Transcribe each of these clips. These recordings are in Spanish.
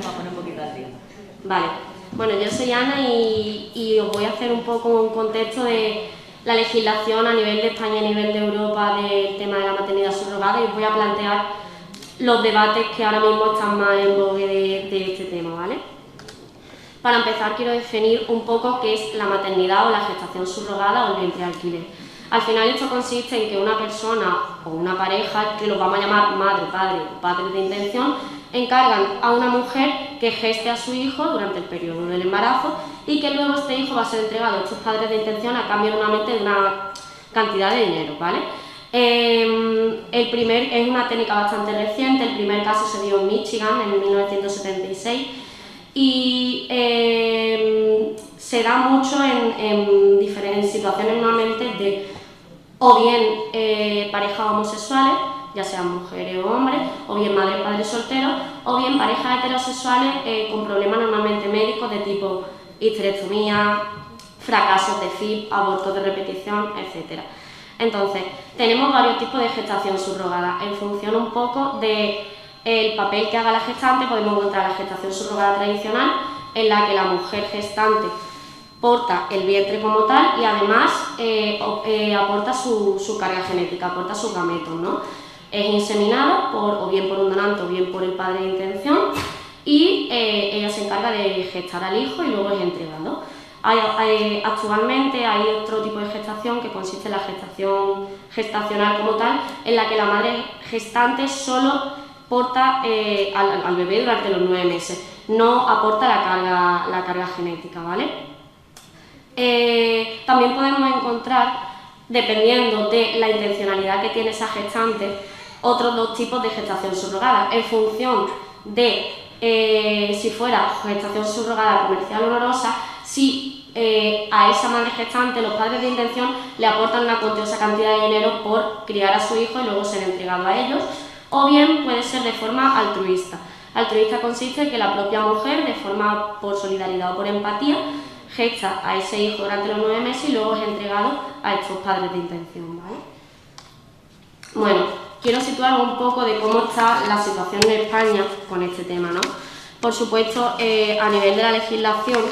nos va a poner un poquito al día. Vale, bueno, yo soy Ana y os voy a hacer un poco un contexto de la legislación a nivel de España y a nivel de Europa del tema de la maternidad subrogada y os voy a plantear los debates que ahora mismo están más en vogue de este tema, ¿vale? Para empezar quiero definir un poco qué es la maternidad o la gestación subrogada o el vientre de alquiler. Al final esto consiste en que una persona o una pareja, que los vamos a llamar madre, padre o padre de intención, encargan a una mujer que geste a su hijo durante el periodo del embarazo y que luego este hijo va a ser entregado a estos padres de intención a cambio normalmente de una cantidad de dinero, ¿vale? Es una técnica bastante reciente, el primer caso se dio en Michigan en 1976 y se da mucho en diferentes situaciones normalmente de o bien parejas homosexuales, ya sean mujeres o hombres, o bien madres, padres solteros, o bien parejas heterosexuales con problemas normalmente médicos de tipo histerectomía, fracasos de FIV, abortos de repetición, etc. Entonces, tenemos varios tipos de gestación subrogada. En función un poco del papel que haga la gestante, podemos encontrar la gestación subrogada tradicional, en la que la mujer gestante porta el vientre como tal y además aporta su carga genética, aporta sus gametos, ¿no? Es inseminada o bien por un donante o bien por el padre de intención y ella se encarga de gestar al hijo y luego es entregado. Actualmente hay otro tipo de gestación que consiste en la gestación gestacional como tal, en la que la madre gestante solo porta al bebé durante los 9 meses, no aporta la carga genética, ¿vale? También podemos encontrar, dependiendo de la intencionalidad que tiene esa gestante, otros dos tipos de gestación subrogada, en función de si fuera gestación subrogada comercial o honorosa, si a esa madre gestante los padres de intención le aportan una cuantiosa cantidad de dinero por criar a su hijo y luego ser entregado a ellos, o bien puede ser de forma altruista. Altruista consiste en que la propia mujer, de forma por solidaridad o por empatía, gesta a ese hijo durante los 9 meses y luego es entregado a estos padres de intención, ¿vale? Bueno, quiero situar un poco de cómo está la situación de España con este tema, ¿no? Por supuesto, a nivel de la legislación,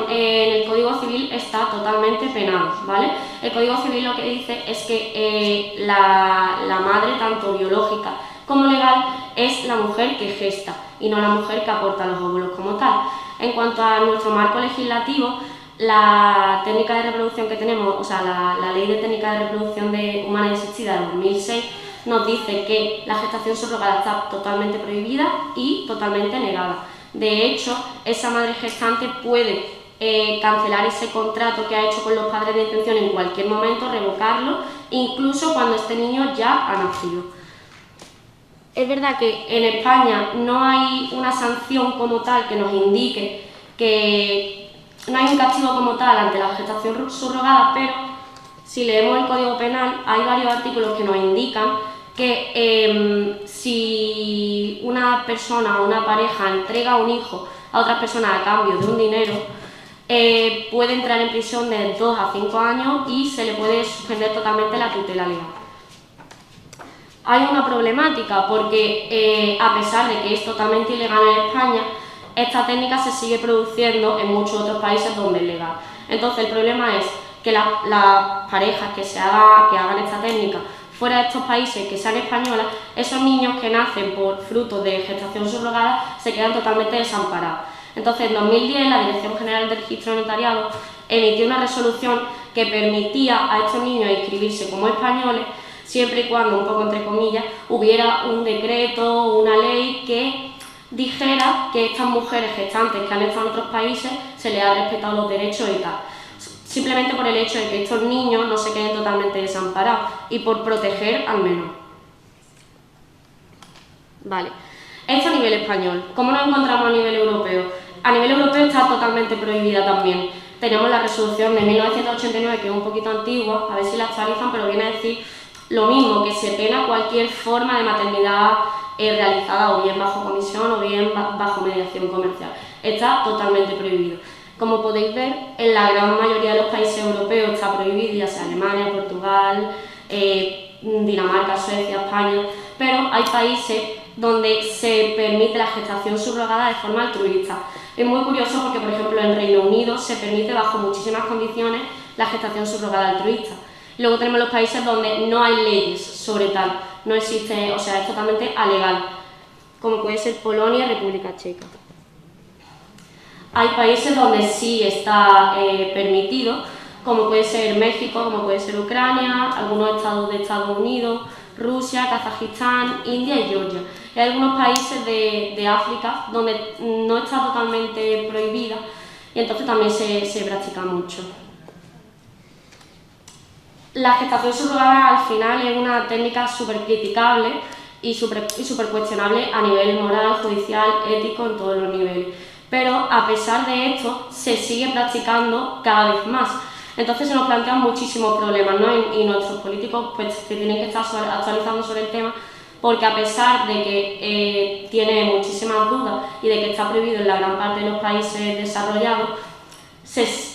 en el Código Civil está totalmente penado, ¿vale? El Código Civil lo que dice es que la madre, tanto biológica como legal, es la mujer que gesta y no la mujer que aporta los óvulos como tal. En cuanto a nuestro marco legislativo, la técnica de reproducción que tenemos, o sea, la Ley de Técnica de Reproducción Humana y Asistida de 2006, nos dice que la gestación subrogada está totalmente prohibida y totalmente negada. De hecho, esa madre gestante puede cancelar ese contrato que ha hecho con los padres de intención en cualquier momento, revocarlo, incluso cuando este niño ya ha nacido. Es verdad que en España no hay una sanción como tal que nos indique que no hay un castigo como tal ante la gestación subrogada, pero si leemos el Código Penal hay varios artículos que nos indican que si una persona o una pareja entrega un hijo a otras personas a cambio de un dinero, puede entrar en prisión de 2 a 5 años y se le puede suspender totalmente la tutela legal. Hay una problemática porque a pesar de que es totalmente ilegal en España, esta técnica se sigue produciendo en muchos otros países donde es legal. Entonces el problema es que las parejas que hagan esta técnica fuera de estos países, que sean españolas, esos niños que nacen por fruto de gestación subrogada se quedan totalmente desamparados. Entonces en 2010 la Dirección General del Registro de Notariado emitió una resolución que permitía a estos niños inscribirse como españoles siempre y cuando, un poco entre comillas, hubiera un decreto o una ley que dijera que estas mujeres gestantes que han estado en otros países se les ha respetado los derechos y tal. Simplemente por el hecho de que estos niños no se queden totalmente desamparados y por proteger al menor. Vale. Esto a nivel español. ¿Cómo nos encontramos a nivel europeo? A nivel europeo está totalmente prohibida también. Tenemos la resolución de 1989, que es un poquito antigua, a ver si la actualizan, pero viene a decir lo mismo, que se pena cualquier forma de maternidad realizada o bien bajo comisión o bien bajo mediación comercial. Está totalmente prohibido. Como podéis ver, en la gran mayoría de los países europeos está prohibido, ya sea Alemania, Portugal, Dinamarca, Suecia, España, pero hay países donde se permite la gestación subrogada de forma altruista. Es muy curioso porque, por ejemplo, en Reino Unido se permite bajo muchísimas condiciones la gestación subrogada altruista. Luego tenemos los países donde no hay leyes sobre tal, no existe, o sea, es totalmente alegal, como puede ser Polonia y República Checa. Hay países donde sí está permitido, como puede ser México, como puede ser Ucrania, algunos estados de Estados Unidos, Rusia, Kazajistán, India y Georgia. Hay algunos países de África donde no está totalmente prohibida y entonces también se practica mucho. La gestación subrogada al final es una técnica súper criticable y súper cuestionable a nivel moral, judicial, ético, en todos los niveles. Pero a pesar de esto se sigue practicando cada vez más. Entonces se nos plantean muchísimos problemas, ¿no? Y nuestros políticos pues, que tienen que estar actualizando sobre el tema, porque a pesar de que tiene muchísimas dudas y de que está prohibido en la gran parte de los países desarrollados,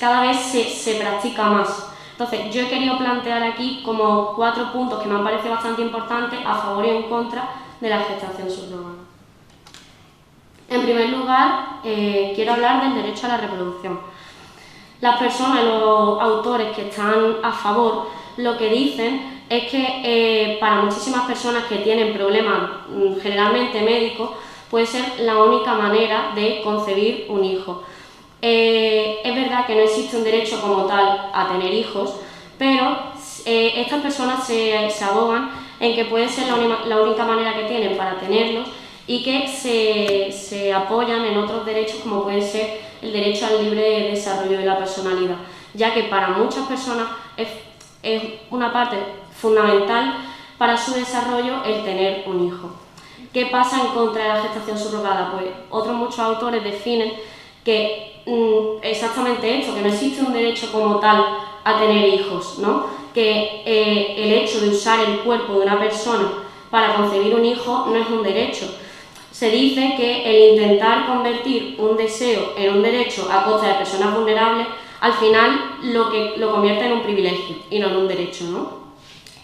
cada vez se practica más. Entonces yo he querido plantear aquí como 4 puntos que me han parecido bastante importantes a favor y en contra de la gestación subrogada. En primer lugar, quiero hablar del derecho a la reproducción. Las personas, los autores que están a favor, lo que dicen es que para muchísimas personas que tienen problemas generalmente médicos, puede ser la única manera de concebir un hijo. Es verdad que no existe un derecho como tal a tener hijos, pero estas personas se abogan en que puede ser la única manera que tienen para tenerlos y que se apoyan en otros derechos como puede ser el derecho al libre desarrollo de la personalidad, ya que para muchas personas es una parte fundamental para su desarrollo el tener un hijo. ¿Qué pasa en contra de la gestación subrogada? Pues otros muchos autores definen que exactamente esto, que no existe un derecho como tal a tener hijos, ¿no? Que el hecho de usar el cuerpo de una persona para concebir un hijo no es un derecho. Se dice que el intentar convertir un deseo en un derecho a costa de personas vulnerables, al final lo convierte en un privilegio y no en un derecho, ¿no?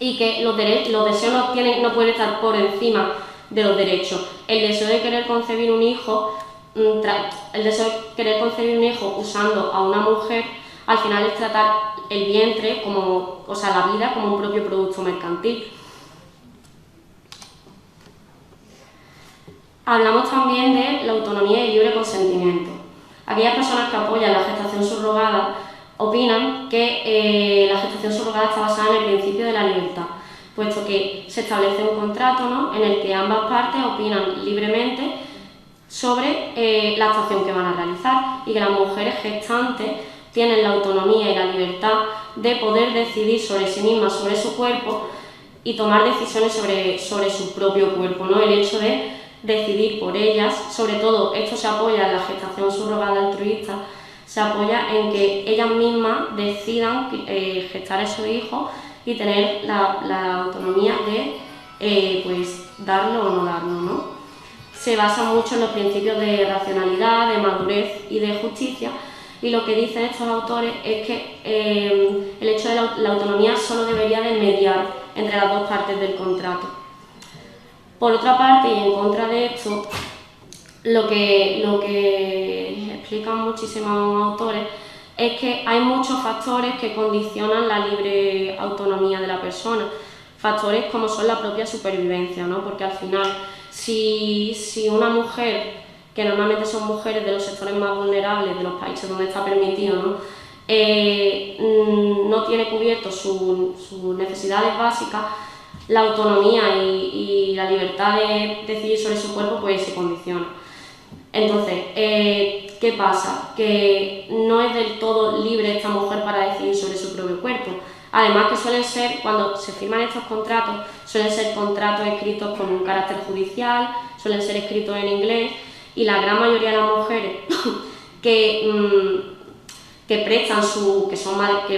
Y que los deseos no pueden estar por encima de los derechos. El deseo de querer concebir un hijo usando a una mujer, al final es tratar el vientre, la vida, como un propio producto mercantil. Hablamos también de la autonomía y libre consentimiento. Aquellas personas que apoyan la gestación subrogada opinan que la gestación subrogada está basada en el principio de la libertad, puesto que se establece un contrato, ¿no?, en el que ambas partes opinan libremente sobre la actuación que van a realizar y que las mujeres gestantes tienen la autonomía y la libertad de poder decidir sobre sí mismas, sobre su cuerpo y tomar decisiones sobre su propio cuerpo, ¿no? El hecho de decidir por ellas, sobre todo esto se apoya en la gestación subrogada altruista, se apoya en que ellas mismas decidan gestar a su hijo y tener la autonomía de darlo o no darlo, ¿no? Se basa mucho en los principios de racionalidad, de madurez y de justicia, y lo que dicen estos autores es que el hecho de la autonomía solo debería de mediar entre las dos partes del contrato. Por otra parte, y en contra de esto, lo que explican muchísimos autores es que hay muchos factores que condicionan la libre autonomía de la persona, factores como son la propia supervivencia, ¿no? Porque al final, si una mujer, que normalmente son mujeres de los sectores más vulnerables de los países donde está permitido, ¿no?, no tiene cubierto sus necesidades básicas, la autonomía y la libertad de decidir sobre su cuerpo pues se condiciona. Entonces, ¿qué pasa? Que no es del todo libre esta mujer para decidir sobre su propio cuerpo. Además que suelen ser, cuando se firman estos contratos, suelen ser contratos escritos con un carácter judicial, suelen ser escritos en inglés, y la gran mayoría de las mujeres que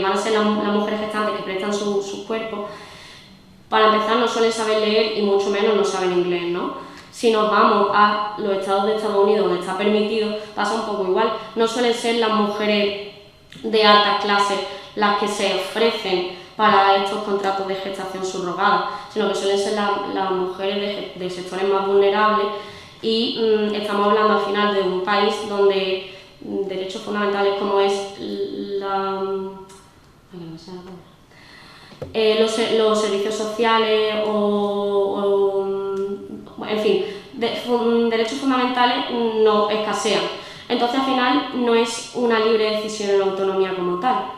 van a ser las mujeres gestantes que prestan sus cuerpos, para empezar no suelen saber leer y mucho menos no saben inglés, ¿no? Si nos vamos a los estados de Estados Unidos donde está permitido, pasa un poco igual. No suelen ser las mujeres de altas clases las que se ofrecen para estos contratos de gestación subrogada, sino que suelen ser las mujeres de sectores más vulnerables y estamos hablando al final de un país donde derechos fundamentales como es los servicios sociales en fin, derechos fundamentales no escasean. Entonces al final no es una libre decisión en la autonomía como tal.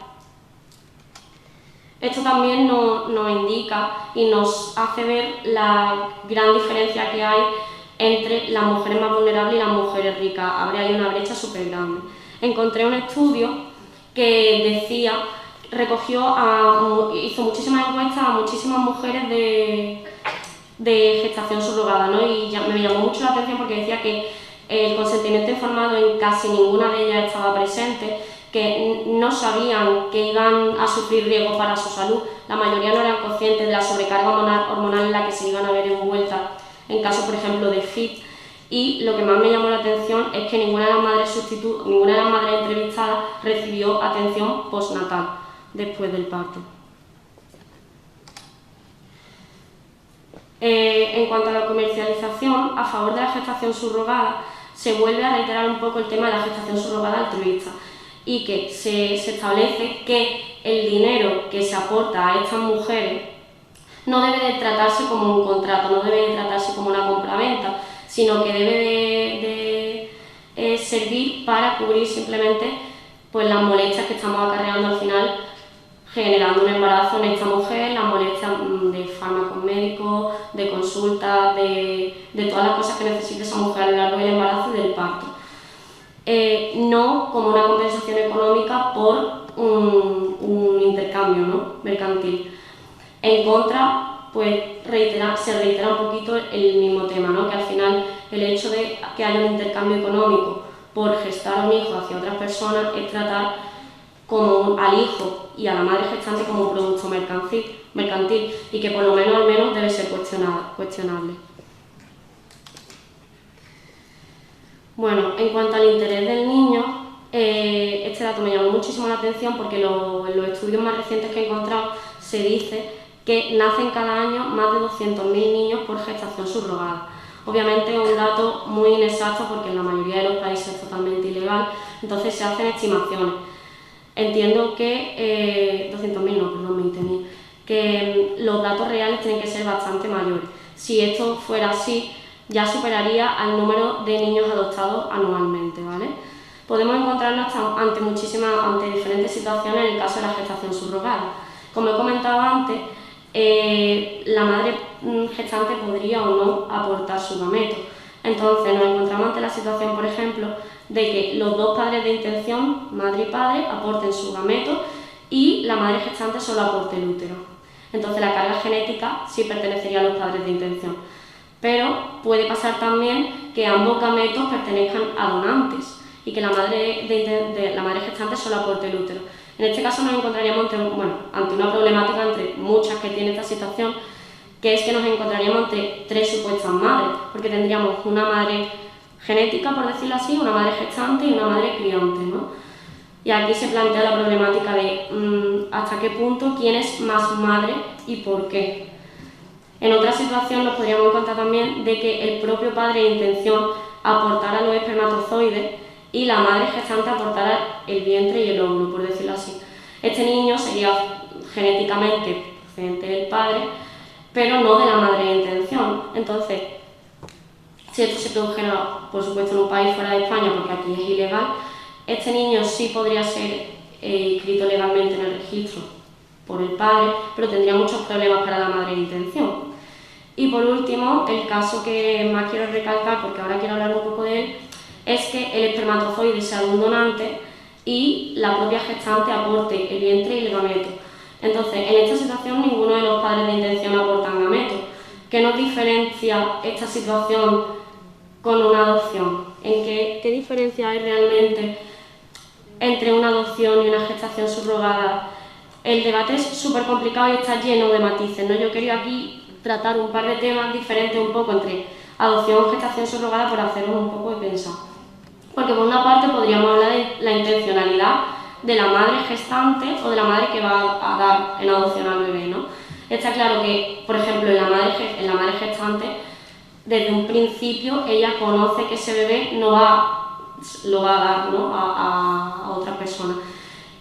Esto también nos indica y nos hace ver la gran diferencia que hay entre las mujeres más vulnerables y las mujeres ricas. Hay una brecha súper grande. Encontré un estudio que decía, hizo muchísimas encuestas a muchísimas mujeres de gestación subrogada, ¿no? Y me llamó mucho la atención porque decía que el consentimiento informado en casi ninguna de ellas estaba presente, que no sabían que iban a sufrir riesgos para su salud. La mayoría no eran conscientes de la sobrecarga hormonal en la que se iban a ver envueltas en caso, por ejemplo, de FIT. Y lo que más me llamó la atención es que ninguna de las madres entrevistadas recibió atención postnatal después del parto. En cuanto a la comercialización, a favor de la gestación subrogada, se vuelve a reiterar un poco el tema de la gestación subrogada altruista y que se establece que el dinero que se aporta a estas mujeres no debe de tratarse como un contrato, no debe de tratarse como una compraventa, sino que debe de servir para cubrir simplemente pues, las molestias que estamos acarreando al final generando un embarazo en esta mujer, las molestias de fármacos médicos, de consultas, de todas las cosas que necesite esa mujer a lo largo del embarazo y del parto. No como una compensación económica por un intercambio, ¿no?, mercantil. En contra, pues se reitera un poquito el mismo tema, ¿no?, que al final el hecho de que haya un intercambio económico por gestar un hijo hacia otras personas es tratar al hijo y a la madre gestante como un producto mercantil y que por lo menos al menos debe ser cuestionable. Bueno, en cuanto al interés del niño, este dato me llamó muchísimo la atención porque en los estudios más recientes que he encontrado se dice que nacen cada año más de 200.000 niños por gestación subrogada. Obviamente es un dato muy inexacto porque en la mayoría de los países es totalmente ilegal, entonces se hacen estimaciones. Entiendo que 20.000, que los datos reales tienen que ser bastante mayores. Si esto fuera así, ya superaría al número de niños adoptados anualmente, ¿vale? Podemos encontrarnos ante diferentes situaciones en el caso de la gestación subrogada. Como he comentado antes, la madre gestante podría o no aportar su gameto. Entonces nos encontramos ante la situación, por ejemplo, de que los dos padres de intención, madre y padre, aporten su gameto y la madre gestante solo aporte el útero. Entonces la carga genética sí pertenecería a los padres de intención. Pero puede pasar también que ambos gametos pertenezcan a donantes y que la madre gestante solo aporte el útero. En este caso nos encontraríamos ante una problemática entre muchas que tiene esta situación, que es que nos encontraríamos ante tres supuestas madres, porque tendríamos una madre genética, por decirlo así, una madre gestante y una madre criante, ¿no? Y aquí se plantea la problemática de hasta qué punto quién es más madre y por qué. En otra situación nos podríamos encontrar también de que el propio padre de intención aportara los espermatozoides y la madre gestante aportara el vientre y el óvulo, por decirlo así. Este niño sería genéticamente procedente del padre, pero no de la madre de intención. Entonces, si esto se produjera, por supuesto, en un país fuera de España, porque aquí es ilegal, este niño sí podría ser inscrito legalmente en el registro por el padre, pero tendría muchos problemas para la madre de intención. Y por último, el caso que más quiero recalcar, porque ahora quiero hablar un poco de él, es que el espermatozoide sea de un donante y la propia gestante aporte el vientre y el gameto. Entonces, en esta situación ninguno de los padres de intención aportan gameto. ¿Qué nos diferencia esta situación con una adopción? ¿Qué diferencia hay realmente entre una adopción y una gestación subrogada? El debate es súper complicado y está lleno de matices, ¿no? Yo quería aquí tratar un par de temas diferentes un poco entre adopción y gestación subrogada por haceros un poco de pensar. Porque por una parte podríamos hablar de la intencionalidad de la madre gestante o de la madre que va a dar en adopción al bebé, ¿no? Está claro que, por ejemplo, en la madre gestante, desde un principio ella conoce que ese bebé lo va a dar, ¿no?, a otra persona.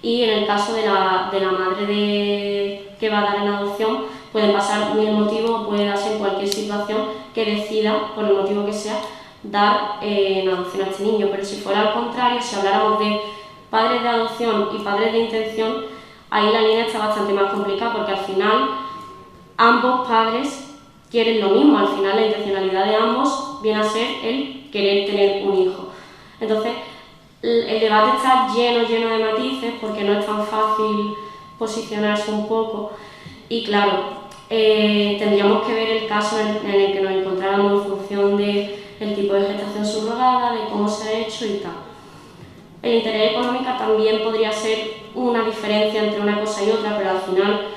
Y en el caso de la madre que va a dar en adopción, pueden pasar mil motivos, puede darse en cualquier situación que decida, por el motivo que sea, dar en adopción a este niño. Pero si fuera al contrario, si habláramos de padres de adopción y padres de intención, ahí la línea está bastante más complicada, porque al final ambos padres quieren lo mismo. Al final la intencionalidad de ambos viene a ser el querer tener un hijo. Entonces, el debate está lleno de matices, porque no es tan fácil posicionarse un poco. Y claro, tendríamos que ver el caso en el que nos encontráramos en función del tipo de gestación subrogada, de cómo se ha hecho y tal. El interés económico también podría ser una diferencia entre una cosa y otra, pero al final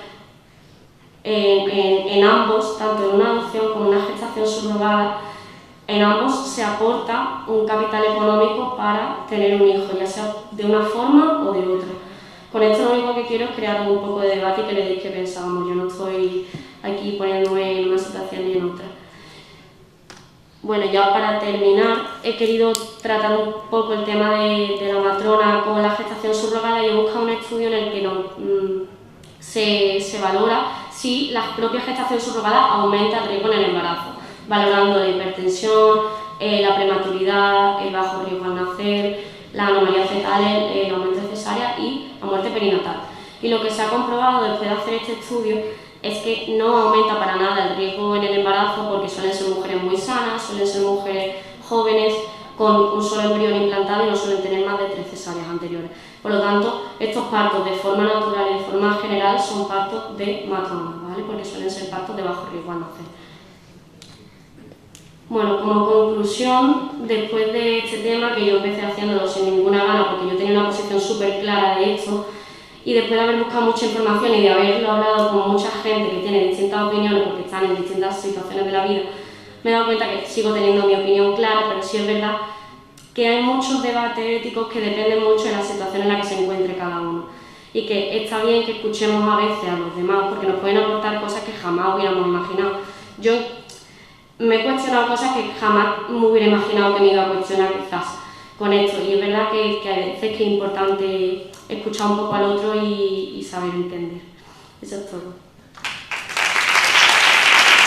en ambos, tanto en una adopción como en una gestación subrogada, en ambos se aporta un capital económico para tener un hijo, ya sea de una forma o de otra. Con esto lo único que quiero es crear un poco de debate y que le deis que pensábamos. Yo no estoy aquí poniéndome en una situación ni en otra. Bueno, ya para terminar, he querido tratar un poco el tema de la matrona con la gestación subrogada, y he buscado un estudio en el que se valora si la propia gestación subrogada aumenta el riesgo en el embarazo, valorando la hipertensión, la prematuridad, el bajo riesgo al nacer, la anomalía fetal, el aumento de cesárea y la muerte perinatal. Y lo que se ha comprobado después de hacer este estudio es que no aumenta para nada el riesgo en el embarazo, porque suelen ser mujeres muy sanas, suelen ser mujeres jóvenes con un solo embrión implantado y no suelen tener más de 3 cesáreas anteriores. Por lo tanto, estos partos de forma natural y de forma general son partos de matrona, ¿vale?, porque suelen ser partos de bajo riesgo al nacer. Bueno, como conclusión, después de este tema, que yo empecé haciéndolo sin ninguna gana porque yo tenía una posición súper clara de esto, y después de haber buscado mucha información y de haberlo hablado con mucha gente que tiene distintas opiniones porque están en distintas situaciones de la vida, me he dado cuenta que sigo teniendo mi opinión clara, pero sí es verdad que hay muchos debates éticos que dependen mucho de la situación en la que se encuentre cada uno, y que está bien que escuchemos a veces a los demás, porque nos pueden aportar cosas que jamás hubiéramos imaginado. Yo me he cuestionado cosas que jamás me hubiera imaginado que me iba a cuestionar quizás con esto, y es verdad que hay veces que es importante escuchar un poco al otro y saber entender. Eso es todo.